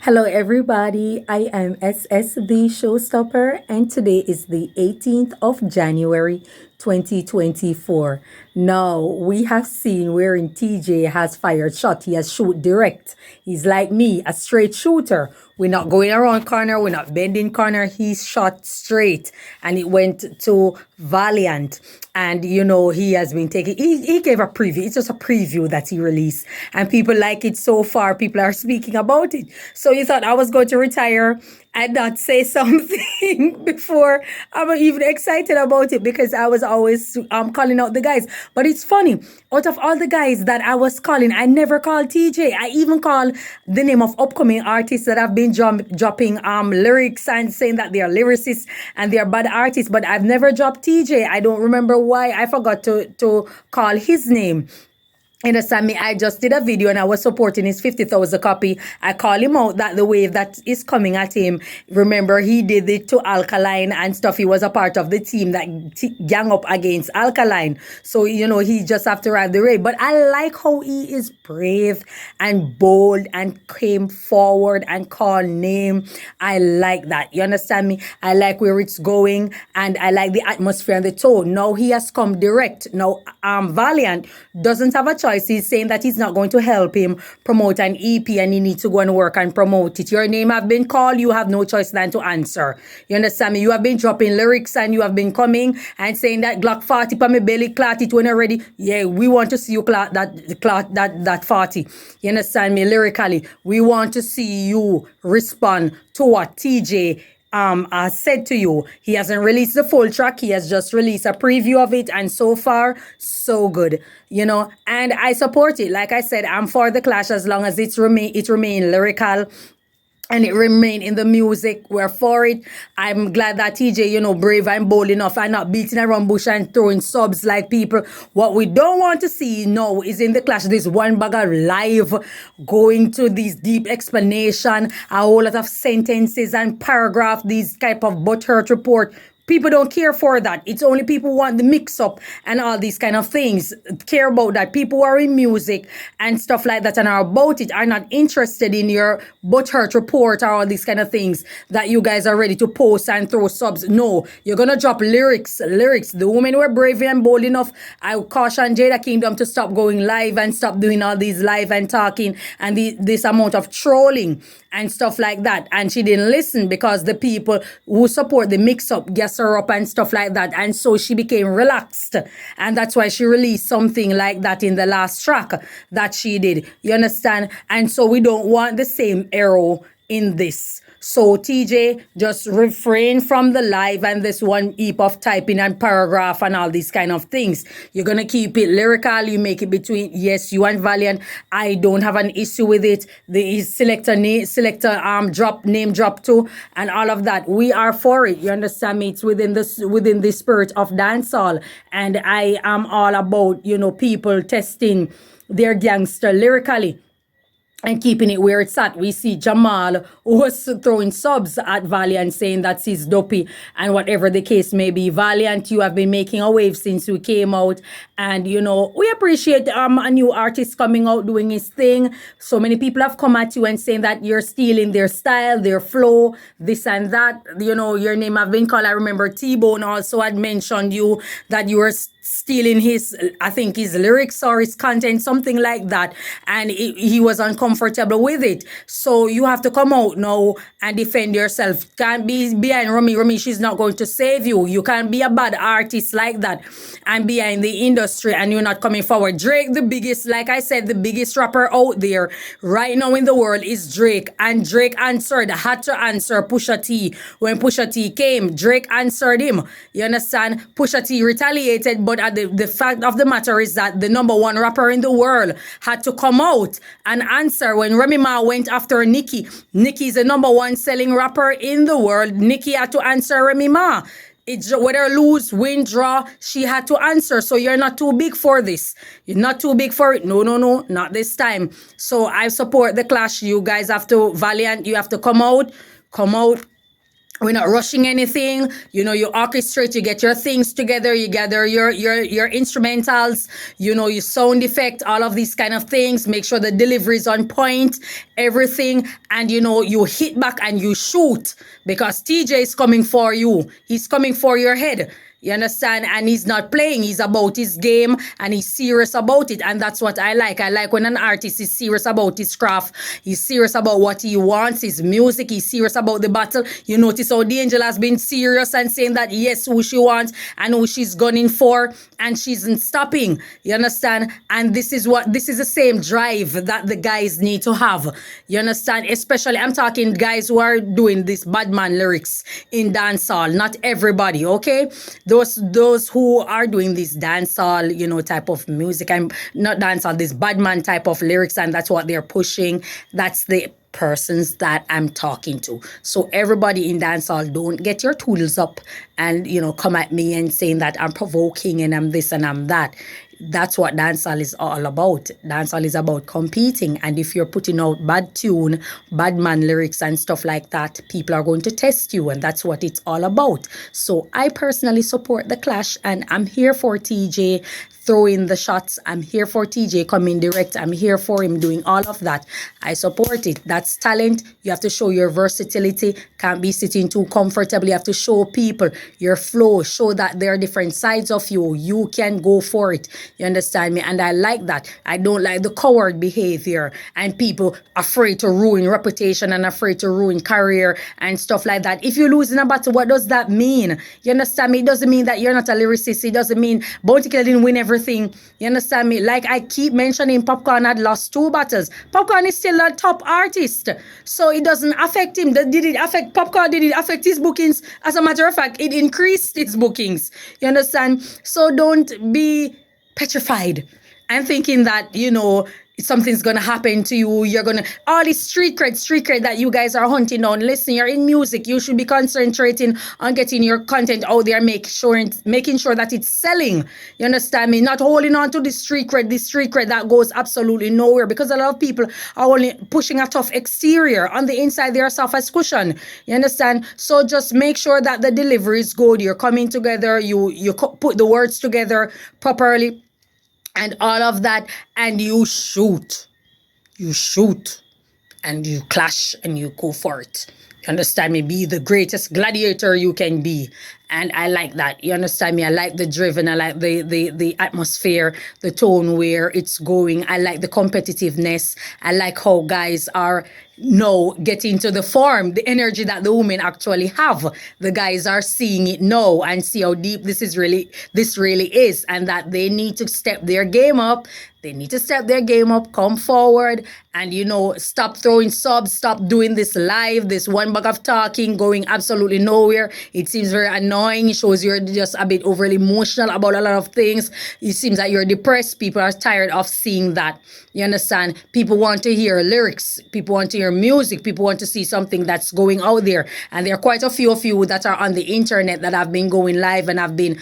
Hello, everybody. I am SS the Showstopper, and today is the 18th of January 2024. Now, we have seen wherein Teejay has fired shot. He has shoot direct. He's like me, a straight shooter. We're not going around corner, we're not bending corner. He's shot straight, and it went to Valiant. And he has been taking, he gave a preview. It's just a preview that he released, and people like it so far. People are speaking about it. So you thought I was going to retire and not say something before I'm even excited about it, because I was always calling out the guys. But it's funny, out of all the guys that I was calling, I never called Teejay. I even call the name of upcoming artists that have been dropping lyrics and saying that they are lyricists and they are bad artists, but I've never dropped Teejay. I don't remember why I forgot to call his name. Understand me? I just did a video and I was supporting his 50,000 copy. I call him out that the wave that is coming at him. Remember, he did it to Alkaline and stuff. He was a part of the team that gang up against Alkaline. So, he just have to ride the wave. But I like how he is brave and bold and came forward and called name. I like that. You understand me? I like where it's going, and I like the atmosphere and the tone. Now he has come direct. Now, Valiant doesn't have a choice. He's saying that he's not going to help him promote an EP and he needs to go and work and promote it. Your name have been called. You have no choice than to answer. You understand me? You have been dropping lyrics and you have been coming and saying that Glock 40 pa me belly, clot it when you're ready. Yeah, we want to see you clot that 40. You understand me? Lyrically, we want to see you respond to what Teejay said to you. He hasn't released the full track. He has just released a preview of it, and so far, so good. And I support it. Like I said, I'm for the clash as long as it remain lyrical and it remain in the music. We're for it. I'm glad that Teejay, brave and bold enough and not beating around bush and throwing subs like people. What we don't want to see now is in the clash this one bag of live going to these deep explanation, a whole lot of sentences and paragraph, these type of butthurt report. People don't care for that. It's only people who want the mix-up and all these kind of things care about that. People who are in music and stuff like that and are about it are not interested in your butthurt report or all these kind of things that you guys are ready to post and throw subs. No, you're going to drop lyrics. The women were brave and bold enough. I caution Jada Kingdom to stop going live and stop doing all these live and talking and this amount of trolling and stuff like that. And she didn't listen because the people who support the mix-up gas her up and stuff like that. And so she became relaxed. And that's why she released something like that in the last track that she did. You understand? And so we don't want the same arrow in this. So Teejay, just refrain from the live and this one heap of typing and paragraph and all these kind of things. You're going to keep it lyrical. You make it between, yes, you and Valiant. I don't have an issue with it. The selector name drop too and all of that. We are for it. You understand me? It's within the spirit of dancehall. And I am all about, people testing their gangster lyrically and keeping it where it's at. We see Jamal who was throwing subs at Valiant saying that he's dopey and whatever the case may be. Valiant, you have been making a wave since we came out, and we appreciate a new artist coming out doing his thing. So many people have come at you and saying that you're stealing their style, their flow, this and that. Your name have been called. I remember T-Bone also had mentioned you that you were stealing his lyrics or his content, something like that, and he was uncomfortable with it. So you have to come out now and defend yourself. Can't be behind Rumi. She's not going to save you. You can't be a bad artist like that and behind the industry and you're not coming forward. Drake, the biggest, like I said, the biggest rapper out there right now in the world is Drake, and Drake had to answer Pusha T. When Pusha T came, Drake answered him. You understand? Pusha T retaliated, but the fact of the matter is that the number one rapper in the world had to come out and answer when Remy Ma went after Nicki. Nicki is the number one selling rapper in the world. Nicki had to answer Remy Ma. It's whether lose, win, draw, she had to answer. So you're not too big for this. You're not too big for it. No, not this time. So I support the clash. You guys have to, Valiant, you have to come out We're not rushing anything. You orchestrate, you get your things together, you gather your instrumentals, your sound effect, all of these kind of things. Make sure the delivery is on point, everything, and you hit back and you shoot, because Teejay is coming for you. He's coming for your head. You understand? And he's not playing. He's about his game and he's serious about it. And that's what I like. I like when an artist is serious about his craft. He's serious about what he wants, his music. He's serious about the battle. You notice how the angel has been serious and saying that, yes, who she wants and who she's gunning for. And she isn't stopping. You understand? And this is the same drive that the guys need to have. You understand? Especially, I'm talking guys who are doing this badman lyrics in dancehall. Not everybody, okay? Those who are doing this dancehall, type of music, and not dancehall, this badman type of lyrics, and that's what they're pushing. That's the persons that I'm talking to. So everybody in dancehall, don't get your tools up and come at me and saying that I'm provoking and I'm this and I'm that. That's what dancehall is all about. Dancehall is about competing, and if you're putting out bad tune, bad man lyrics and stuff like that, people are going to test you, and that's what it's all about. So I personally support the clash, and I'm here for Teejay throwing the shots. I'm here for Teejay coming direct. I'm here for him doing all of that. I support it. That's talent. You have to show your versatility. Can't be sitting too comfortably. You have to show people your flow. Show that there are different sides of you. You can go for it. You understand me? And I like that. I don't like the coward behavior and people afraid to ruin reputation and afraid to ruin career and stuff like that. If you lose in a battle, what does that mean? You understand me? It doesn't mean that you're not a lyricist. It doesn't mean Bounty Killer didn't win everything. You understand me? Like I keep mentioning, Popcorn had lost 2 battles. Popcorn is still a top artist. So it doesn't affect him. Did it affect Popcorn? Did it affect his bookings? As a matter of fact, it increased his bookings. You understand? So don't be petrified and thinking that something's gonna happen to you. You're gonna all this street cred that you guys are hunting down. Listen, you're in music. You should be concentrating on getting your content out there, making sure that it's selling. You understand me? Not holding on to the street cred that goes absolutely nowhere, because a lot of people are only pushing a tough exterior. On the inside, they're soft as cushion. You understand? So just make sure that the delivery is good. You're coming together. You put the words together properly and all of that, and you shoot and you clash and you go for it. You understand me? Be the greatest gladiator you can be. And I like that. You understand me? I like the driven. I like the atmosphere, the tone where it's going. I like the competitiveness. I like how guys are getting to the form, the energy that the women actually have. The guys are seeing it now and see how deep this really is, and that they need to step their game up. They need to step their game up, come forward, and stop throwing subs, stop doing this live, this one bag of talking, going absolutely nowhere. It seems very annoying. It shows you're just a bit overly emotional about a lot of things. It seems that you're depressed. People are tired of seeing that. You understand? People want to hear lyrics. People want to hear music. People want to see something that's going out there. And there are quite a few of you that are on the internet that have been going live and have been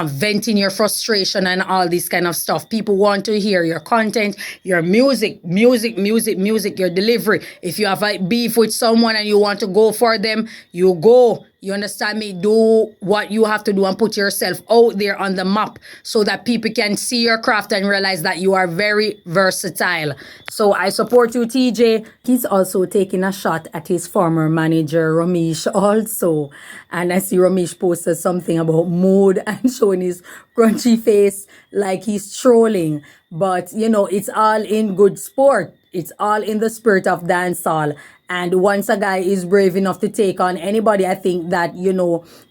venting your frustration and all this kind of stuff. People want to hear your content, your music, your delivery. If you have a beef with someone and you want to go for them, you go. You understand me? Do what you have to do and put yourself out there on the map so that people can see your craft and realize that you are very versatile. So I support you, Teejay. He's also taking a shot at his former manager, Ramesh, also. And I see Ramesh posted something about mood and showing his crunchy face like he's trolling. But, it's all in good sport. It's all in the spirit of dancehall. And once a guy is brave enough to take on anybody, I think that,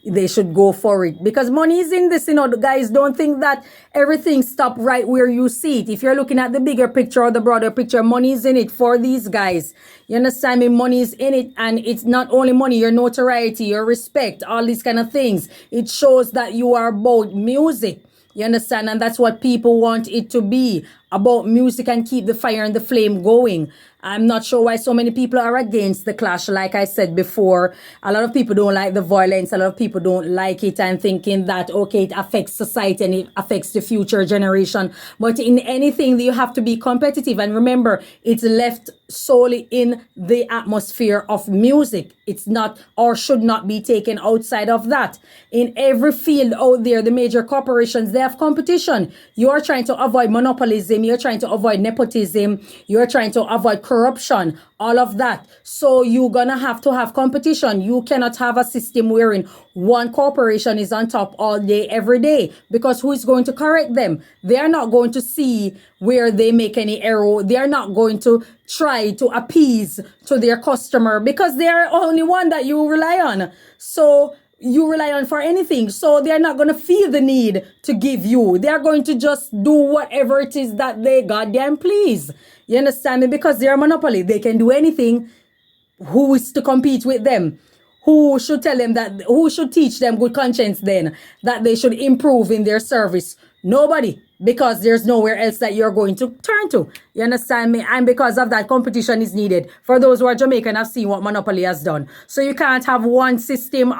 they should go for it. Because money is in this, the guys don't think that everything stops right where you see it. If you're looking at the bigger picture or the broader picture, money is in it for these guys. You understand me? Money is in it. And it's not only money, your notoriety, your respect, all these kind of things. It shows that you are about music. You understand? And that's what people want it to be. about music and keep the fire and the flame going. I'm not sure why so many people are against the clash. Like I said before, a lot of people don't like the violence. A lot of people don't like it and thinking that, okay, it affects society and it affects the future generation. But in anything, you have to be competitive. And remember, it's left solely in the atmosphere of music. It's not or should not be taken outside of that. In every field out there, the major corporations, they have competition. You're trying to avoid monopolism. You're trying to avoid nepotism. You're trying to avoid corruption, all of that. So you're gonna have to have competition. You cannot have a system wherein one corporation is on top all day, every day, because who is going to correct them? They are not going to see where they make any error. They are not going to try to appease to their customer because they are only one that you rely on. So you rely on for anything. So they're not going to feel the need to give you. They're going to just do whatever it is that they goddamn please. You understand me? Because they're a monopoly. They can do anything. Who is to compete with them? Who should tell them that, who should teach them good conscience then that they should improve in their service? Nobody, because there's nowhere else that you're going to turn to. You understand me? And because of that, competition is needed. For those who are Jamaican, have seen what Monopoly has done. So you can't have one system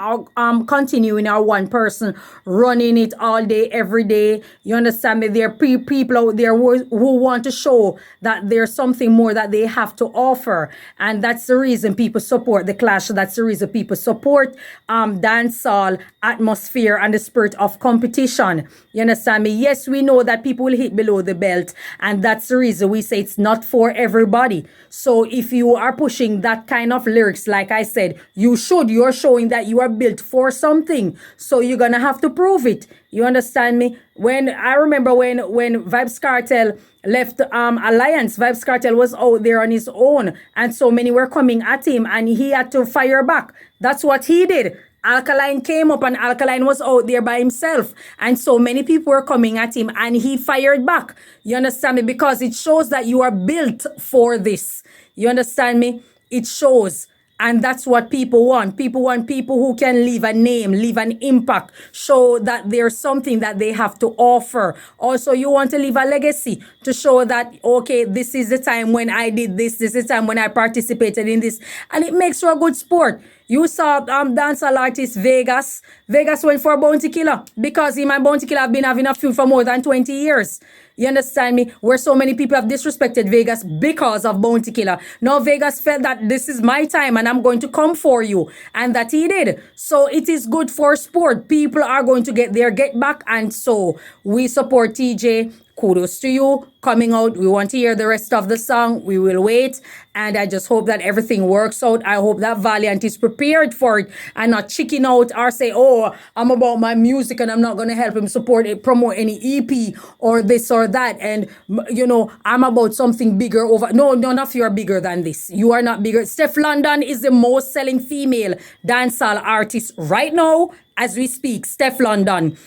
continuing or one person running it all day, every day. You understand me? There are people out there who want to show that there's something more that they have to offer. And that's the reason people support the clash. That's the reason people support dancehall atmosphere and the spirit of competition. You understand me? Yes, we know that people will hit below the belt, and that's the reason we say it's not for everybody. So if you are pushing that kind of lyrics, like I said, you're showing that you are built for something. So you're gonna have to prove it. You understand me? When I remember when Vybz Kartel left Alliance, Vybz Kartel was out there on his own, and so many were coming at him, and he had to fire back. That's what he did. Alkaline came up and Alkaline was out there by himself. And so many people were coming at him and he fired back. You understand me? Because it shows that you are built for this. You understand me? It shows. And that's what people want. People want people who can leave a name, leave an impact, show that there's something that they have to offer. Also, you want to leave a legacy to show that, okay, this is the time when I did this. This is the time when I participated in this. And it makes you a good sport. You saw dancehall artist Vegas. Vegas went for a bounty killer because him and bounty killer have been having a feud for more than 20 years. You understand me? Where so many people have disrespected Vegas because of bounty killer. Now Vegas felt that this is my time and I'm going to come for you. And that he did. So it is good for sport. People are going to get their get back. And so we support Teejay. Kudos to you coming out. We want to hear the rest of the song. We will wait. And I just hope that everything works out. I hope that Valiant is prepared for it and not chicken out or say, oh, I'm about my music and I'm not going to help him support it, promote any EP or this or that. And, you know, I'm about something bigger over. No, none of you are bigger than this. You are not bigger. Steph London is the most selling female dancehall artist right now as we speak. Steph London.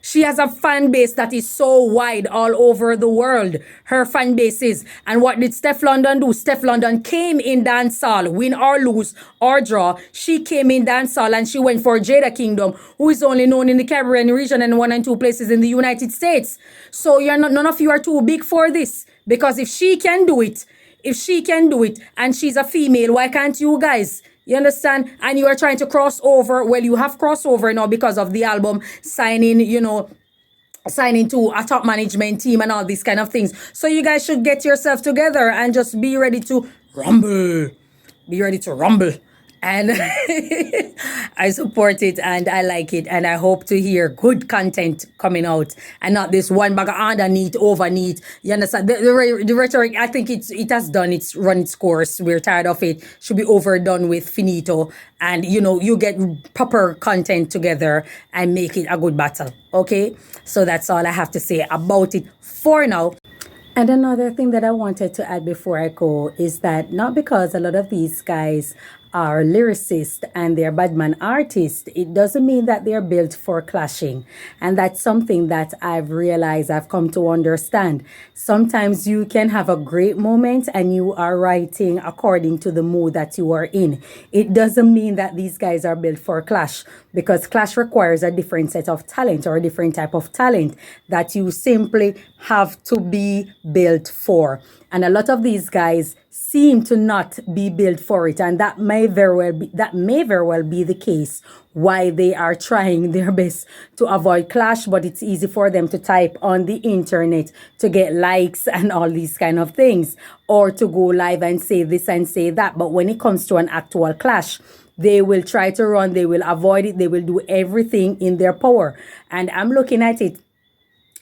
She has a fan base that is so wide all over the world. Her fan base is. And what did Steph London do? Steph London came in dancehall, win or lose or draw. She came in dancehall and she went for Jada Kingdom, who is only known in the Caribbean region and 1 and 2 places in the United States. So none of you are too big for this. Because if she can do it, and she's a female, why can't you guys? You understand? And you are trying to cross over. Well, you have crossover now because of the album signing to a top management team and all these kind of things. So you guys should get yourself together and just be ready to rumble. Be ready to rumble. And I support it and I like it. And I hope to hear good content coming out and not this one bag of underneath, overneath. You understand? The rhetoric, I think it has done its run its course. We're tired of it. Should be overdone with, finito. And, you know, you get proper content together and make it a good battle. Okay? So that's all I have to say about it for now. And another thing that I wanted to add before I go is that not because a lot of these guys are lyricists and they're badman artists, it doesn't mean that they're built for clashing. And that's something that I've realized, I've come to understand. Sometimes you can have a great moment and you are writing according to the mood that you are in. It doesn't mean that these guys are built for clash, because clash requires a different set of talent or a different type of talent that you simply have to be built for. And a lot of these guys seem to not be built for it, and that may very well be the case why they are trying their best to avoid clash. But it's easy for them to type on the internet to get likes and all these kind of things, or to go live and say this and say that. But when it comes to an actual clash, they will try to run, they will avoid it, they will do everything in their power. And I'm looking at it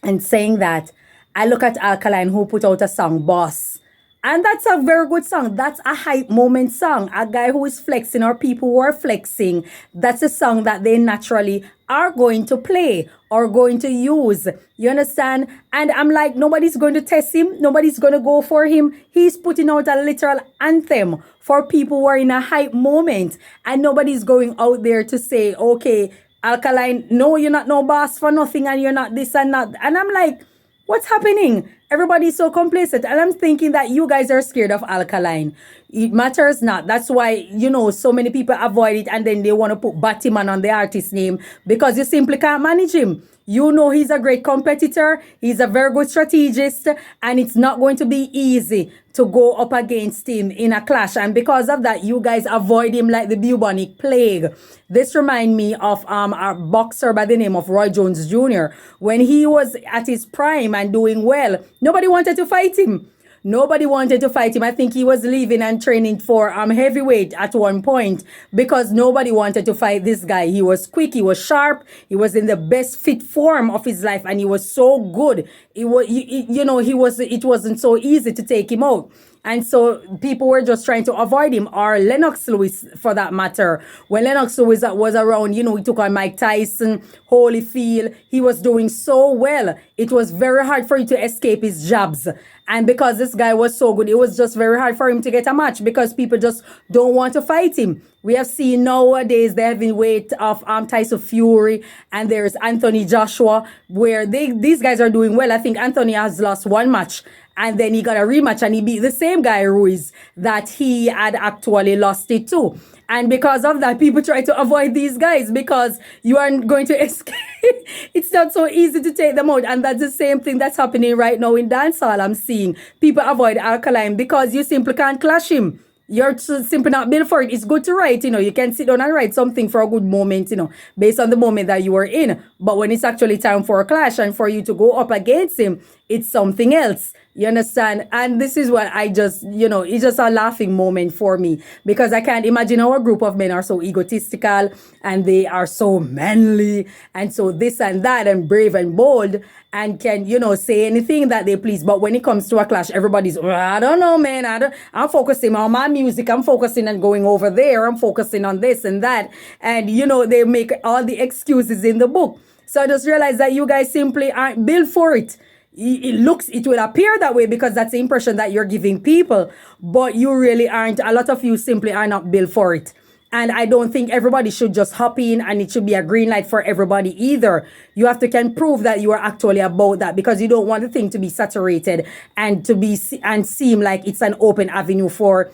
and saying that I look at Alkaline, who put out a song, Boss. And that's a very good song. That's a hype moment song. A guy who is flexing, or people who are flexing, that's a song that they naturally are going to play or going to use. You understand? And I'm like, nobody's going to test him. Nobody's going to go for him. He's putting out a literal anthem for people who are in a hype moment. And nobody's going out there to say, okay, Alkaline, no, you're not no boss for nothing, and you're not this and that. And I'm like, what's happening? Everybody's so complacent. And I'm thinking that you guys are scared of Alkaline. It matters not. That's why, so many people avoid it, and then they want to put Batman on the artist name because you simply can't manage him. You know he's a great competitor. He's a very good strategist, and it's not going to be easy to go up against him in a clash. And because of that, you guys avoid him like the bubonic plague. This reminds me of our boxer by the name of Roy Jones Jr. When he was at his prime and doing well, nobody wanted to fight him. Nobody wanted to fight him. I think he was leaving and training for heavyweight at one point because nobody wanted to fight this guy. He was quick, he was sharp, he was in the best fit form of his life, and he was so good. It wasn't so easy to take him out. And so people were just trying to avoid him, or Lennox Lewis for that matter. When Lennox Lewis was around, he took on Mike Tyson, Holyfield. He was doing so well. It was very hard for him to escape his jabs. And because this guy was so good, it was just very hard for him to get a match because people just don't want to fight him. We have seen nowadays the heavyweight of Tyson Fury, and there's Anthony Joshua, where these guys are doing well. I think Anthony has lost one match, and then he got a rematch and he beat the same guy, Ruiz, that he had actually lost it to. And because of that, people try to avoid these guys because you aren't going to escape. It's not so easy to take them out. And that's the same thing that's happening right now in dancehall. I'm seeing people avoid Alkaline because you simply can't clash him. You're simply not built for it. It's good to write, you can sit down and write something for a good moment, based on the moment that you are in. But when it's actually time for a clash and for you to go up against him, it's something else. You understand? And this is what I just, it's just a laughing moment for me because I can't imagine how a group of men are so egotistical and they are so manly and so this and that and brave and bold and can, say anything that they please. But when it comes to a clash, everybody's, I don't know, man. I'm focusing on my music. I'm focusing on going over there. I'm focusing on this and that. And, they make all the excuses in the book. So I just realized that you guys simply aren't built for it. It will appear that way because that's the impression that you're giving people, but you really aren't. A lot of you simply are not built for it. And I don't think everybody should just hop in and it should be a green light for everybody either. You have to can prove that you are actually about that because you don't want the thing to be saturated and seem like it's an open avenue for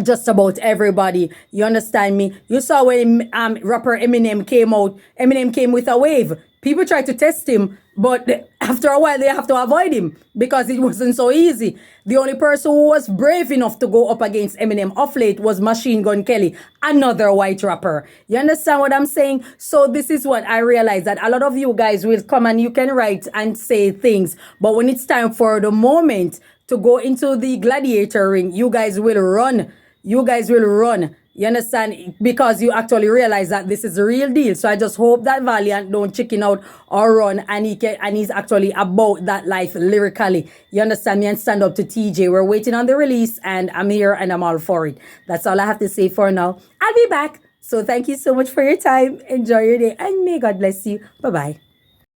just about everybody. You understand me? You saw when rapper Eminem came out. Eminem came with a wave. People tried to test him, but after a while they have to avoid him because it wasn't so easy. The only person who was brave enough to go up against Eminem off late was Machine Gun Kelly, another white rapper. You understand what I'm saying? So this is what I realized, that a lot of you guys will come and you can write and say things, but when it's time for the moment to go into the gladiator ring, you guys will run. You guys will run. You understand? Because you actually realize that this is the real deal. So I just hope that Valiant don't chicken out or run and he's actually about that life lyrically. You understand me? And stand up to Teejay. We're waiting on the release and I'm here and I'm all for it. That's all I have to say for now. I'll be back. So thank you so much for your time. Enjoy your day and may God bless you. Bye-bye.